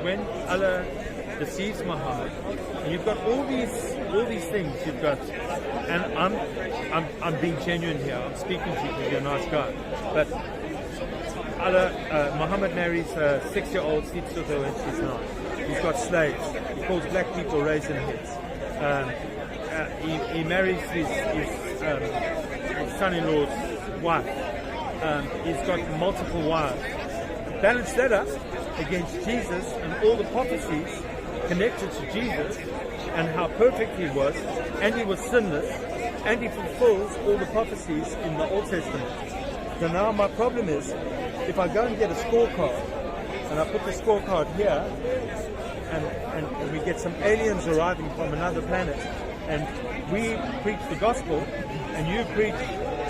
when Allah deceives Muhammad, and you've got all these things you've got, and I'm being genuine here. I'm speaking to you because you're a nice guy, but Muhammad marries a 6-year-old, sleeps with her when she's 9. He's got slaves. He calls black people raisin heads. He marries his son-in-law's wife. He's got multiple wives. Balance that up against Jesus and all the prophecies connected to Jesus and how perfect he was, and he was sinless, and he fulfills all the prophecies in the Old Testament. So now my problem is, if I go and get a scorecard, and I put the scorecard here, and we get some aliens arriving from another planet, and we preach the gospel, and you preach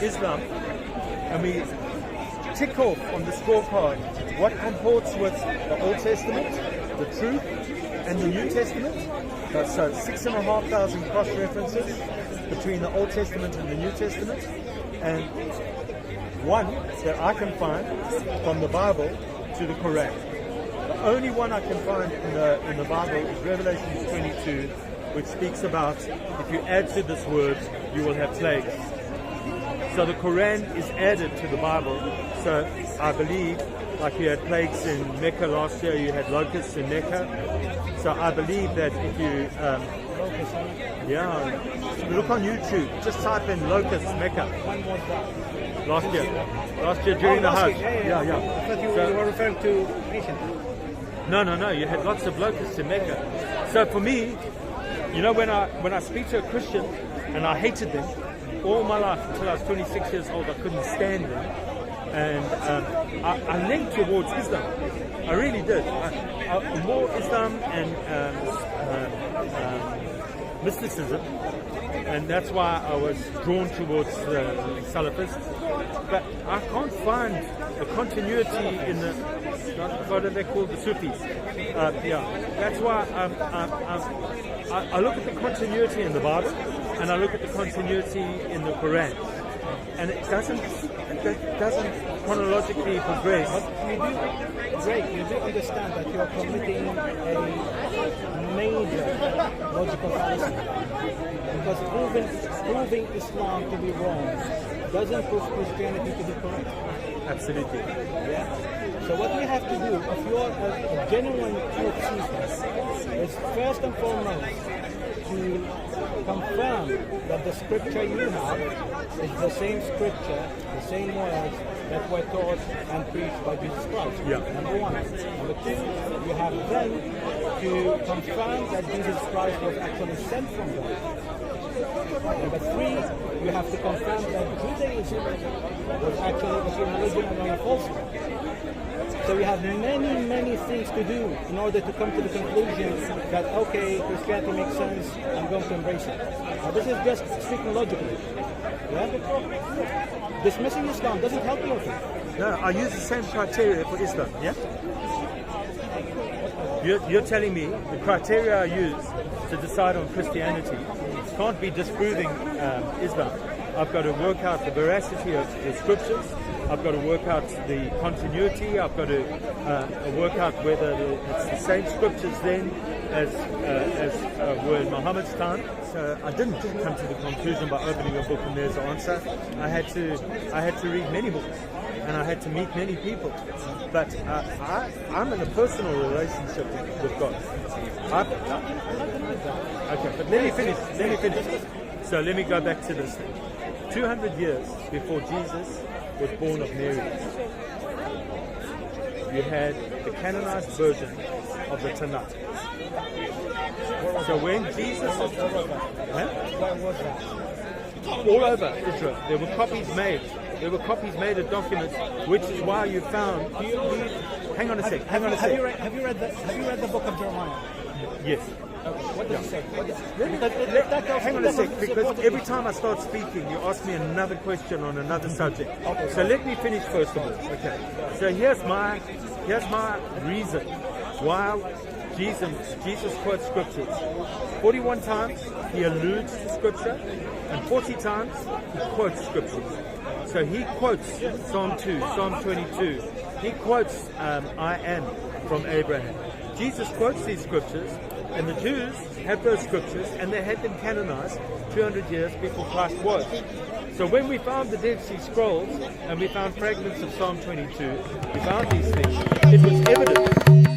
Islam, and we tick off on the scorecard what comports with the Old Testament, the truth, and the New Testament. So 6,500 cross references between the Old Testament and the New Testament, and one that I can find from the Bible to the Quran. The only one I can find in the Bible is Revelation 22, which speaks about if you add to this word, you will have plagues. So the Quran is added to the Bible. So I believe, like you had plagues in Mecca last year, you had locusts in Mecca. So I believe that if you, look on YouTube, just type in locusts Mecca. Last year during the Hajj. Yeah. I thought you were referring to Asian. No. You had lots of locusts in Mecca. So for me, you know, when I speak to a Christian, and I hated them all my life until I was 26 years old, I couldn't stand them, and I leaned towards Islam. I really did. More Islam and mysticism, and that's why I was drawn towards Salafists. But I can't find the continuity in the, what are they called, the Sufis? That's why I look at the continuity in the Bible, and I look at the continuity in the Quran, and it doesn't chronologically progress. But you do understand that you are committing a major logical fallacy, because proving Islam to be wrong doesn't prove Christianity to be correct. Absolutely. Yeah. So what we have to do, if you are a genuine truth seeker, is first and foremost to confirm that the scripture you have is the same scripture, the same words that were taught and preached by Jesus Christ. Yeah. Number one. Number two, you have then to confirm that Jesus Christ was actually sent from God. Number three, you have to confirm that Judaism was actually a religion and not a falsehood. So we have many things to do in order to come to the conclusion that, okay, Christianity makes sense, I'm going to embrace it. Now this is just speaking logically. Yeah? Dismissing Islam doesn't help anything. No, I use the same criteria for Islam, yeah? You're telling me the criteria I use to decide on Christianity can't be disproving Islam. I've got to work out the veracity of the scriptures. I've got to work out the continuity. I've got to work out whether it's the same scriptures then as were in Muhammad's time. So I didn't come to the conclusion by opening a book and there's the answer. I had to read many books, and I had to meet many people. But I'm in a personal relationship with God. Okay, but let me finish. So let me go back to this thing. 200 years before Jesus was born of Mary, you had the canonized version of the Tanakh. So when Jesus was all over Israel, there were copies made. There were copies made of documents, which is why you found. Hang on a sec. Have you read the book of Jeremiah? Yes. Okay. What does it say? Hang on a sec, because every time I start speaking, you ask me another question on another subject. Okay. So let me finish first of all. Okay. So here's my reason why Jesus quotes scriptures. 41 times he alludes to scripture, and 40 times he quotes scriptures. So he quotes Psalm 2, Psalm 22. He quotes I am from Abraham. Jesus quotes these scriptures, and the Jews have those scriptures, and they had them canonized 200 years before Christ was. So when we found the Dead Sea Scrolls, and we found fragments of Psalm 22, we found these things, it was evident